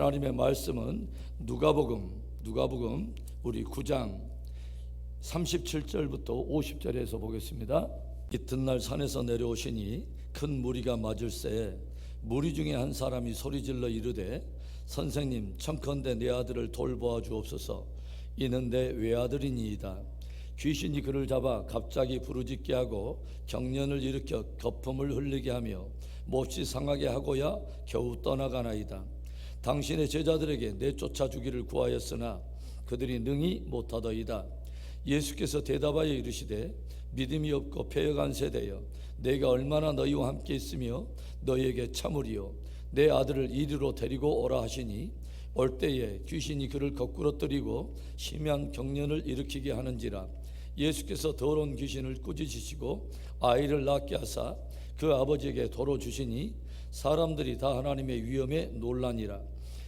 하나님의 말씀은 누가복음 우리 9장 37절부터 50절에서 보겠습니다. 이튿날 산에서 내려오시니 큰 무리가 맞을새에 무리 중에 한 사람이 소리질러 이르되 선생님, 청컨대 내 아들을 돌보아 주옵소서. 이는 내 외아들이니이다. 귀신이 그를 잡아 갑자기 부르짖게 하고 경련을 일으켜 거품을 흘리게 하며 몹시 상하게 하고야 겨우 떠나가나이다. 당신의 제자들에게 내쫓아 주기를 구하였으나 그들이 능히 못하더이다. 예수께서 대답하여 이르시되 믿음이 없고 패역한 세대여, 내가 얼마나 너희와 함께 있으며 너희에게 참으리요. 내 아들을 이리로 데리고 오라 하시니 올 때에 귀신이 그를 거꾸로 뜨리고 심한 경련을 일으키게 하는지라. 예수께서 더러운 귀신을 꾸짖으시고 아이를 낳게 하사 그 아버지에게 도로 주시니 사람들이 다 하나님의 위엄에 놀라니라.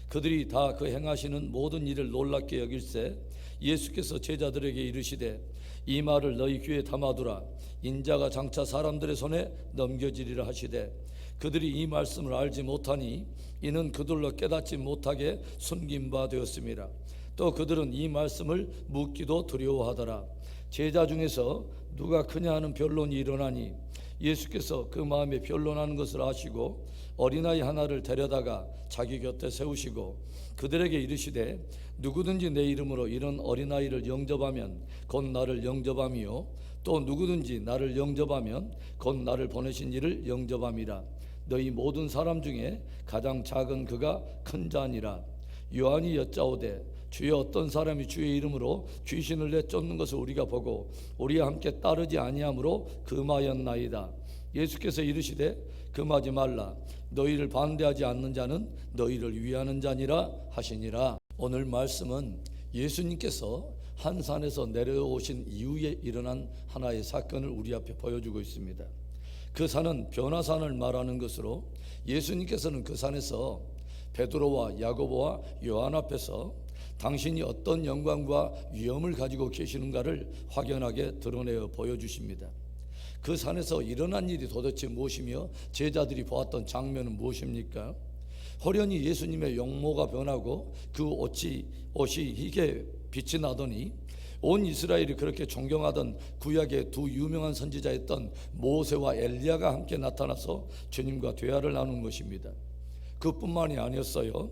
그들이 다 그 행하시는 모든 일을 놀랍게 여길새 예수께서 제자들에게 이르시되 이 말을 너희 귀에 담아두라. 인자가 장차 사람들의 손에 넘겨지리라 하시되 그들이 이 말씀을 알지 못하니 이는 그들로 깨닫지 못하게 숨긴 바 되었습니다. 또 그들은 이 말씀을 묻기도 두려워하더라. 제자 중에서 누가 크냐 하는 변론이 일어나니 예수께서 그 마음에 변론하는 것을 아시고 어린아이 하나를 데려다가 자기 곁에 세우시고 그들에게 이르시되 누구든지 내 이름으로 이런 어린아이를 영접하면 곧 나를 영접함이요 또 누구든지 나를 영접하면 곧 나를 보내신 이를 영접함이라. 너희 모든 사람 중에 가장 작은 그가 큰 자니라. 요한이 여짜오되 주여, 어떤 사람이 주의 이름으로 귀신을 내쫓는 것을 우리가 보고 우리와 함께 따르지 아니하므로 금하였나이다. 예수께서 이르시되 금하지 말라. 너희를 반대하지 않는 자는 너희를 위하는 자니라 하시니라. 오늘 말씀은 예수님께서 한 산에서 내려오신 이후에 일어난 하나의 사건을 우리 앞에 보여주고 있습니다. 그 산은 변화산을 말하는 것으로 예수님께서는 그 산에서 베드로와 야고보와 요한 앞에서 당신이 어떤 영광과 위엄을 가지고 계시는가를 확연하게 드러내어 보여주십니다. 그 산에서 일어난 일이 도대체 무엇이며 제자들이 보았던 장면은 무엇입니까? 호련히 예수님의 용모가 변하고 그 옷이 희게 빛이 나더니 온 이스라엘이 그렇게 존경하던 구약의 두 유명한 선지자였던 모세와 엘리야가 함께 나타나서 주님과 대화를 나눈 것입니다. 그뿐만이 아니었어요.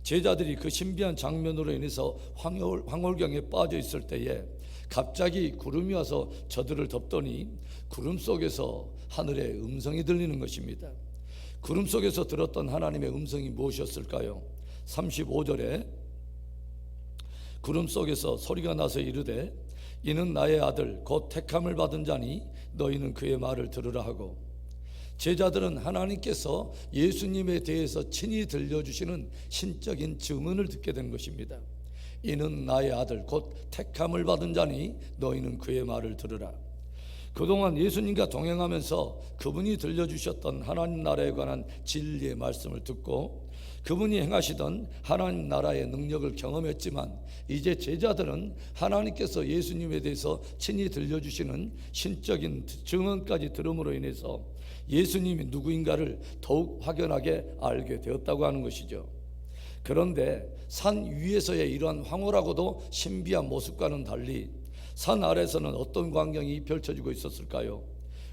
제자들이 그 신비한 장면으로 인해서 황홀경에 빠져 있을 때에 갑자기 구름이 와서 저들을 덮더니 구름 속에서 하늘의 음성이 들리는 것입니다. 구름 속에서 들었던 하나님의 음성이 무엇이었을까요? 35절에 구름 속에서 소리가 나서 이르되 이는 나의 아들 곧 택함을 받은 자니 너희는 그의 말을 들으라 하고, 제자들은 하나님께서 예수님에 대해서 친히 들려주시는 신적인 증언을 듣게 된 것입니다. 이는 나의 아들 곧 택함을 받은 자니 너희는 그의 말을 들으라. 그동안 예수님과 동행하면서 그분이 들려주셨던 하나님 나라에 관한 진리의 말씀을 듣고 그분이 행하시던 하나님 나라의 능력을 경험했지만 이제 제자들은 하나님께서 예수님에 대해서 친히 들려주시는 신적인 증언까지 들음으로 인해서 예수님이 누구인가를 더욱 확연하게 알게 되었다고 하는 것이죠. 그런데 산 위에서의 이러한 황홀하고도 신비한 모습과는 달리 산 아래에서는 어떤 광경이 펼쳐지고 있었을까요?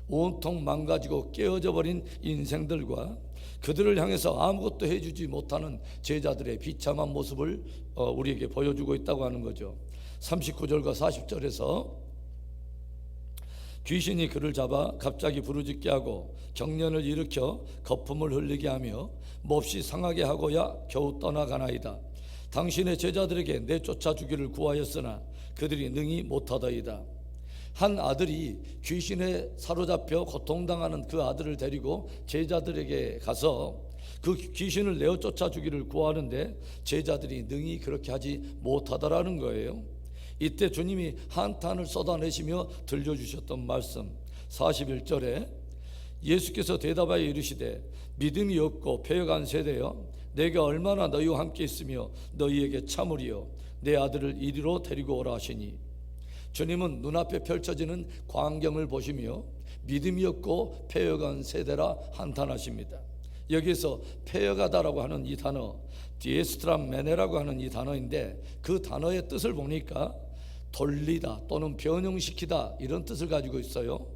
온통 망가지고 깨어져 버린 인생들과 그들을 향해서 아무것도 해주지 못하는 제자들의 비참한 모습을 우리에게 보여주고 있다고 하는 거죠. 39절과 40절에서 귀신이 그를 잡아 갑자기 부르짖게 하고 경련을 일으켜 거품을 흘리게 하며 몹시 상하게 하고야 겨우 떠나가나이다. 당신의 제자들에게 내쫓아 주기를 구하였으나 그들이 능히 못하더이다. 한 아들이 귀신에 사로잡혀 고통당하는 그 아들을 데리고 제자들에게 가서 그 귀신을 내어 쫓아 주기를 구하는데 제자들이 능히 그렇게 하지 못하더라는 거예요. 이때 주님이 한탄을 쏟아내시며 들려주셨던 말씀 41절에 예수께서 대답하여 이르시되 믿음이 없고 패역한 세대여, 내가 얼마나 너희와 함께 있으며 너희에게 참으리요. 내 아들을 이리로 데리고 오라 하시니, 주님은 눈앞에 펼쳐지는 광경을 보시며 믿음이 없고 패역한 세대라 한탄하십니다. 여기서 패여가다라고 하는 이 단어, 디에스트라메네라고 하는 이 단어인데, 그 단어의 뜻을 보니까 돌리다 또는 변형시키다 이런 뜻을 가지고 있어요.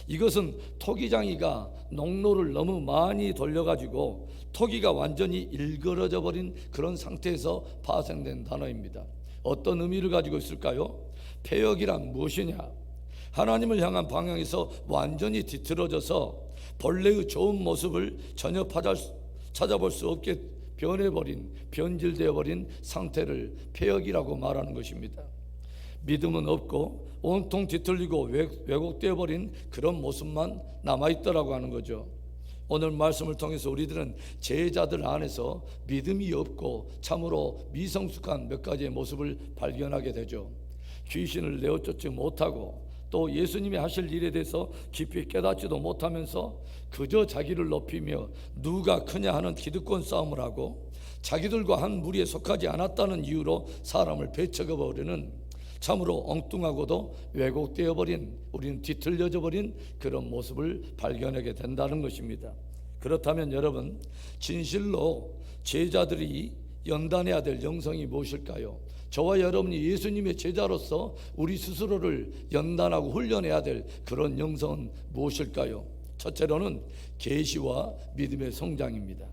이것은 토기장이가 농로를 너무 많이 돌려가지고 토기가 완전히 일그러져 버린 그런 상태에서 파생된 단어입니다. 어떤 의미를 가지고 있을까요? 패역이란 무엇이냐? 하나님을 향한 방향에서 완전히 뒤틀어져서 본래의 좋은 모습을 전혀 찾아볼 수 없게 변해버린, 변질되어 버린 상태를 패역이라고 말하는 것입니다. 믿음은 없고 온통 뒤틀리고 왜곡되어 버린 그런 모습만 남아있더라고 하는 거죠. 오늘 말씀을 통해서 우리들은 제자들 안에서 믿음이 없고 참으로 미성숙한 몇 가지의 모습을 발견하게 되죠. 귀신을 내어쫓지 못하고 또 예수님이 하실 일에 대해서 깊이 깨닫지도 못하면서 그저 자기를 높이며 누가 크냐 하는 기득권 싸움을 하고 자기들과 한 무리에 속하지 않았다는 이유로 사람을 배척해 버리는 참으로 엉뚱하고도 왜곡되어 버린, 우리는 뒤틀려져 버린 그런 모습을 발견하게 된다는 것입니다. 그렇다면 여러분, 진실로 제자들이 연단해야 될 영성이 무엇일까요? 저와 여러분이 예수님의 제자로서 우리 스스로를 연단하고 훈련해야 될 그런 영성은 무엇일까요? 첫째로는 계시와 믿음의 성장입니다.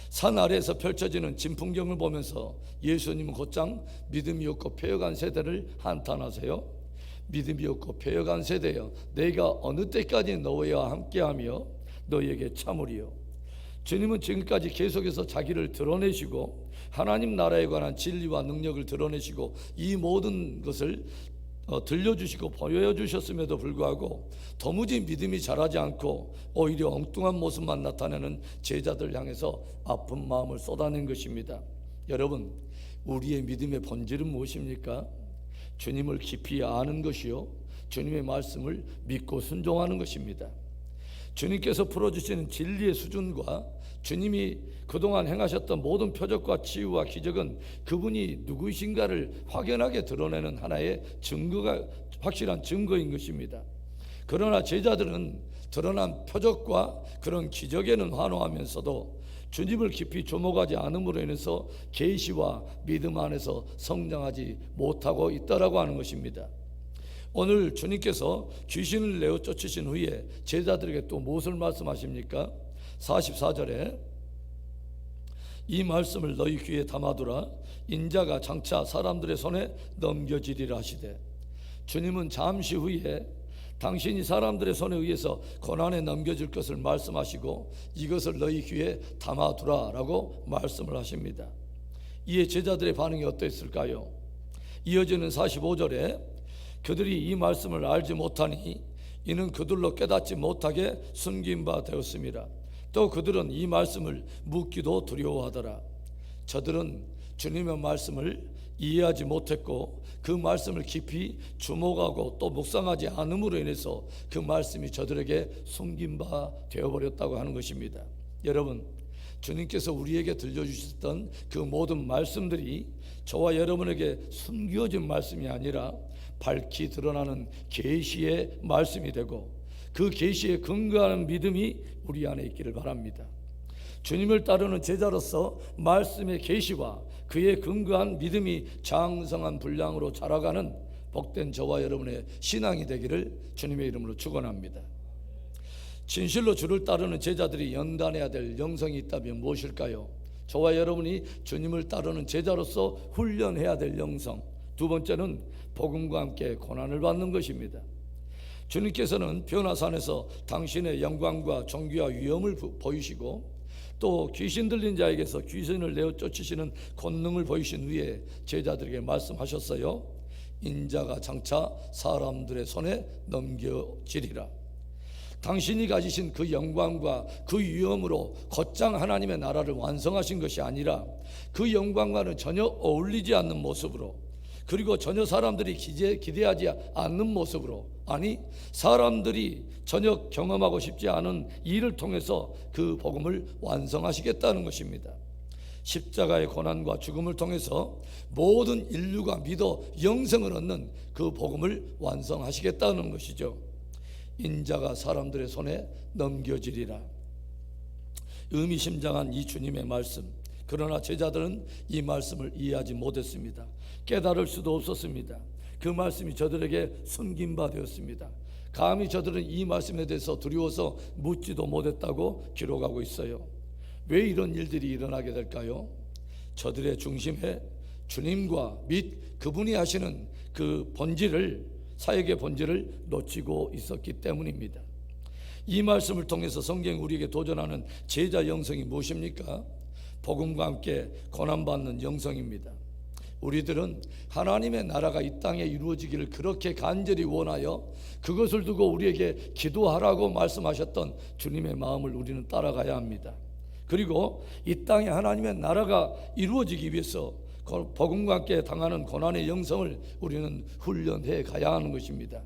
산 아래에서 펼쳐지는 진풍경을 보면서 예수님은 곧장 믿음이 없고 패역한 세대를 한탄하세요. 믿음이 없고 패역한 세대여, 내가 어느 때까지 너희와 함께하며 너희에게 참으리요. 주님은 지금까지 계속해서 자기를 드러내시고 하나님 나라에 관한 진리와 능력을 드러내시고 이 모든 것을 들려주시고 보여주셨음에도 불구하고 도무지 믿음이 자라지 않고 오히려 엉뚱한 모습만 나타내는 제자들 향해서 아픈 마음을 쏟아낸 것입니다. 여러분, 우리의 믿음의 본질은 무엇입니까? 주님을 깊이 아는 것이요, 주님의 말씀을 믿고 순종하는 것입니다. 주님께서 풀어주시는 진리의 수준과 주님이 그동안 행하셨던 모든 표적과 치유와 기적은 그분이 누구이신가를 확연하게 드러내는 하나의 증거가, 확실한 증거인 것입니다. 그러나 제자들은 드러난 표적과 그런 기적에는 환호하면서도 주님을 깊이 주목하지 않음으로 인해서 계시와 믿음 안에서 성장하지 못하고 있다라고 하는 것입니다. 오늘 주님께서 귀신을 내어 쫓으신 후에 제자들에게 또 무엇을 말씀하십니까? 44절에 이 말씀을 너희 귀에 담아두라. 인자가 장차 사람들의 손에 넘겨지리라 하시되, 주님은 잠시 후에 당신이 사람들의 손에 의해서 고난에 넘겨질 것을 말씀하시고 이것을 너희 귀에 담아두라 라고 말씀을 하십니다. 이에 제자들의 반응이 어떠했을까요? 이어지는 45절에 그들이 이 말씀을 알지 못하니 이는 그들로 깨닫지 못하게 숨긴 바 되었습니다. 또 그들은 이 말씀을 묻기도 두려워하더라. 저들은 주님의 말씀을 이해하지 못했고 그 말씀을 깊이 주목하고 또 묵상하지 않음으로 인해서 그 말씀이 저들에게 숨긴 바 되어버렸다고 하는 것입니다. 여러분, 주님께서 우리에게 들려주셨던 그 모든 말씀들이 저와 여러분에게 숨겨진 말씀이 아니라 밝히 드러나는 계시의 말씀이 되고 그 계시에 근거하는 믿음이 우리 안에 있기를 바랍니다. 주님을 따르는 제자로서 말씀의 계시와 그에 근거한 믿음이 장성한 분량으로 자라가는 복된 저와 여러분의 신앙이 되기를 주님의 이름으로 축원합니다. 진실로 주를 따르는 제자들이 연단해야 될 영성이 있다면 무엇일까요? 저와 여러분이 주님을 따르는 제자로서 훈련해야 될 영성, 두 번째는 복음과 함께 고난을 받는 것입니다. 주님께서는 변화산에서 당신의 영광과 존귀와 위엄을 보이시고 또 귀신 들린 자에게서 귀신을 내어 쫓으시는 권능을 보이신 후에 제자들에게 말씀하셨어요. 인자가 장차 사람들의 손에 넘겨지리라. 당신이 가지신 그 영광과 그 위엄으로 곧장 하나님의 나라를 완성하신 것이 아니라 그 영광과는 전혀 어울리지 않는 모습으로, 그리고 전혀 사람들이 기대하지 않는 모습으로, 아니 사람들이 전혀 경험하고 싶지 않은 일을 통해서 그 복음을 완성하시겠다는 것입니다. 십자가의 고난과 죽음을 통해서 모든 인류가 믿어 영생을 얻는 그 복음을 완성하시겠다는 것이죠. 인자가 사람들의 손에 넘겨지리라. 의미심장한 이 주님의 말씀, 그러나 제자들은 이 말씀을 이해하지 못했습니다. 깨달을 수도 없었습니다. 그 말씀이 저들에게 숨긴 바 되었습니다. 감히 저들은 이 말씀에 대해서 두려워서 묻지도 못했다고 기록하고 있어요. 왜 이런 일들이 일어나게 될까요? 저들의 중심에 주님과 및 그분이 하시는 그 본질을, 사역의 본질을 놓치고 있었기 때문입니다. 이 말씀을 통해서 성경이 우리에게 도전하는 제자 영성이 무엇입니까? 복음과 함께 고난받는 영성입니다. 우리들은 하나님의 나라가 이 땅에 이루어지기를 그렇게 간절히 원하여 그것을 두고 우리에게 기도하라고 말씀하셨던 주님의 마음을 우리는 따라가야 합니다. 그리고 이 땅에 하나님의 나라가 이루어지기 위해서 복음과 함께 당하는 고난의 영성을 우리는 훈련해 가야 하는 것입니다.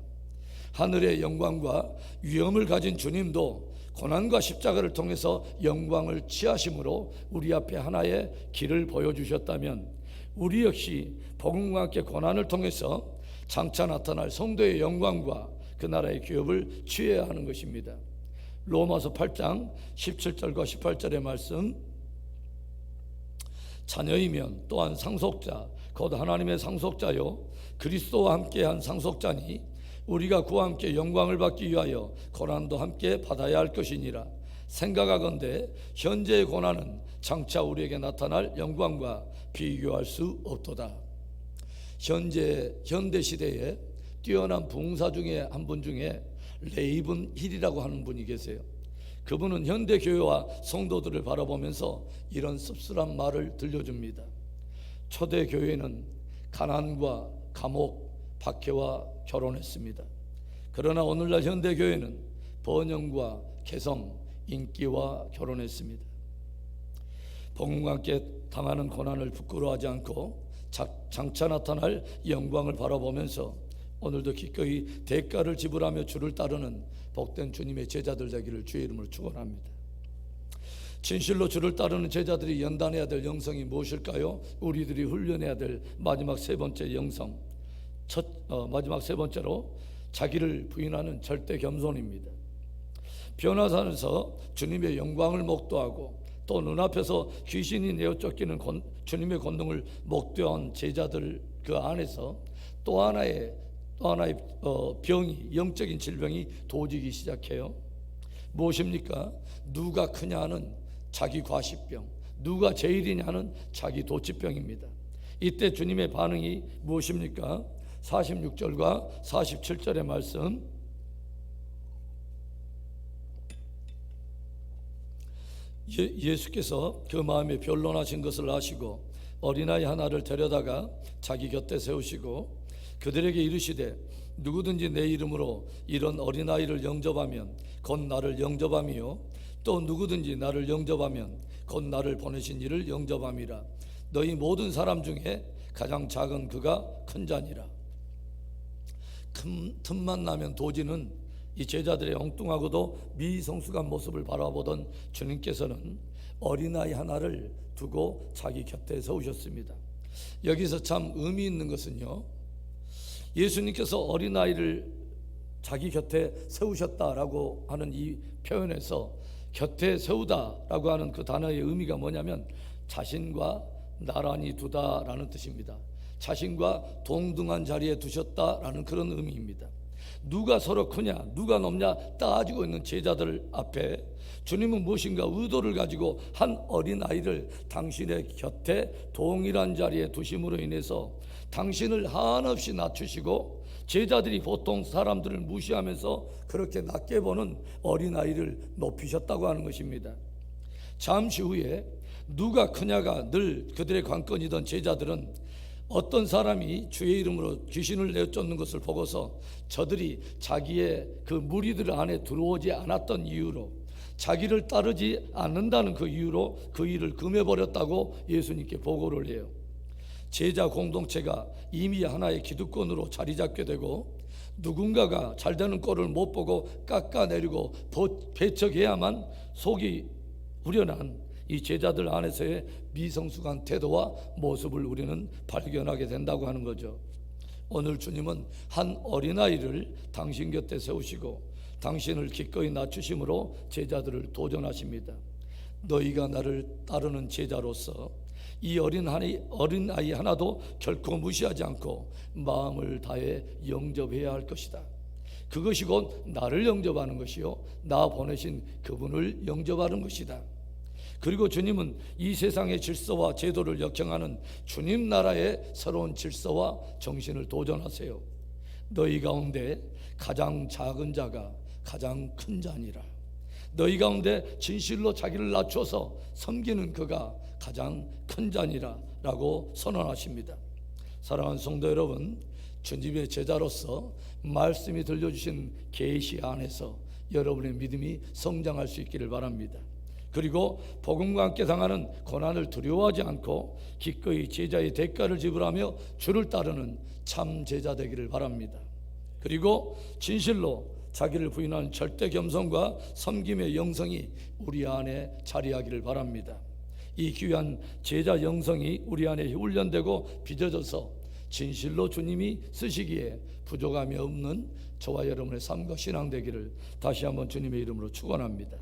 하늘의 영광과 위엄을 가진 주님도 고난과 십자가를 통해서 영광을 취하심으로 우리 앞에 하나의 길을 보여주셨다면, 우리 역시 복음과 함께 고난을 통해서 장차 나타날 성도의 영광과 그 나라의 기업을 취해야 하는 것입니다. 로마서 8장 17절과 18절의 말씀, 자녀이면 또한 상속자 곧 하나님의 상속자요 그리스도와 함께한 상속자니 우리가 그와 함께 영광을 받기 위하여 고난도 함께 받아야 할 것이니라. 생각하건대 현재의 고난은 장차 우리에게 나타날 영광과 비교할 수 없도다. 현대 시대에 뛰어난 부흥사 중에 한 분 중에 레이븐 힐이라고 하는 분이 계세요. 그분은 현대 교회와 성도들을 바라보면서 이런 씁쓸한 말을 들려줍니다. 초대 교회는 가난과 감옥, 박해와 결혼했습니다. 그러나 오늘날 현대 교회는 번영과 개성, 인기와 결혼했습니다. 복음과 함께 당하는 고난을 부끄러워하지 않고 장차 나타날 영광을 바라보면서 오늘도 기꺼이 대가를 지불하며 주를 따르는 복된 주님의 제자들 되기를 주의 이름으로 축원합니다. 진실로 주를 따르는 제자들이 연단해야 될 영성이 무엇일까요? 우리들이 훈련해야 될 마지막 세 번째 영성, 마지막 세 번째로 자기를 부인하는 절대 겸손입니다. 변화산에서 주님의 영광을 목도하고 또 눈앞에서 귀신이 내어 쫓기는 주님의 권능을 목도한 제자들 그 안에서 또 하나의 병이, 영적인 질병이 도지기 시작해요. 무엇입니까? 누가 크냐는 자기 과시병, 누가 제일이냐는 자기 도치병입니다. 이때 주님의 반응이 무엇입니까? 46절과 47절의 말씀, 예수께서 그 마음에 변론하신 것을 아시고 어린아이 하나를 데려다가 자기 곁에 세우시고 그들에게 이르시되 누구든지 내 이름으로 이런 어린아이를 영접하면 곧 나를 영접함이요 또 누구든지 나를 영접하면 곧 나를 보내신 이를 영접함이라. 너희 모든 사람 중에 가장 작은 그가 큰 자니라. 틈만 나면 도지는 이 제자들의 엉뚱하고도 미성숙한 모습을 바라보던 주님께서는 어린아이 하나를 두고 자기 곁에 세우셨습니다. 여기서 참 의미 있는 것은요, 예수님께서 어린아이를 자기 곁에 세우셨다라고 하는 이 표현에서 곁에 세우다라고 하는 그 단어의 의미가 뭐냐면 자신과 나란히 두다라는 뜻입니다. 자신과 동등한 자리에 두셨다라는 그런 의미입니다. 누가 서로 크냐, 누가 높냐 따지고 있는 제자들 앞에 주님은 무엇인가 의도를 가지고 한 어린아이를 당신의 곁에 동일한 자리에 두심으로 인해서 당신을 한없이 낮추시고 제자들이 보통 사람들을 무시하면서 그렇게 낮게 보는 어린아이를 높이셨다고 하는 것입니다. 잠시 후에 누가 크냐가 늘 그들의 관건이던 제자들은 어떤 사람이 주의 이름으로 귀신을 내쫓는 것을 보고서 저들이 자기의 그 무리들 안에 들어오지 않았던 이유로, 자기를 따르지 않는다는 그 이유로 그 일을 금해버렸다고 예수님께 보고를 해요. 제자 공동체가 이미 하나의 기득권으로 자리 잡게 되고 누군가가 잘 되는 꼴을 못 보고 깎아내리고 배척해야만 속이 후련한 이 제자들 안에서의 미성숙한 태도와 모습을 우리는 발견하게 된다고 하는 거죠. 오늘 주님은 한 어린아이를 당신 곁에 세우시고 당신을 기꺼이 낮추심으로 제자들을 도전하십니다. 너희가 나를 따르는 제자로서 이 어린아이 하나도 결코 무시하지 않고 마음을 다해 영접해야 할 것이다. 그것이 곧 나를 영접하는 것이요 나 보내신 그분을 영접하는 것이다. 그리고 주님은 이 세상의 질서와 제도를 역행하는 주님 나라의 새로운 질서와 정신을 도전하세요. 너희 가운데 가장 작은 자가 가장 큰 자니라. 너희 가운데 진실로 자기를 낮춰서 섬기는 그가 가장 큰 자니라 라고 선언하십니다. 사랑하는 성도 여러분, 주님의 제자로서 말씀이 들려주신 계시 안에서 여러분의 믿음이 성장할 수 있기를 바랍니다. 그리고 복음과 함께 당하는 고난을 두려워하지 않고 기꺼이 제자의 대가를 지불하며 주를 따르는 참 제자 되기를 바랍니다. 그리고 진실로 자기를 부인하는 절대 겸손과 섬김의 영성이 우리 안에 자리하기를 바랍니다. 이 귀한 제자 영성이 우리 안에 훈련되고 빚어져서 진실로 주님이 쓰시기에 부족함이 없는 저와 여러분의 삶과 신앙 되기를 다시 한번 주님의 이름으로 축원합니다.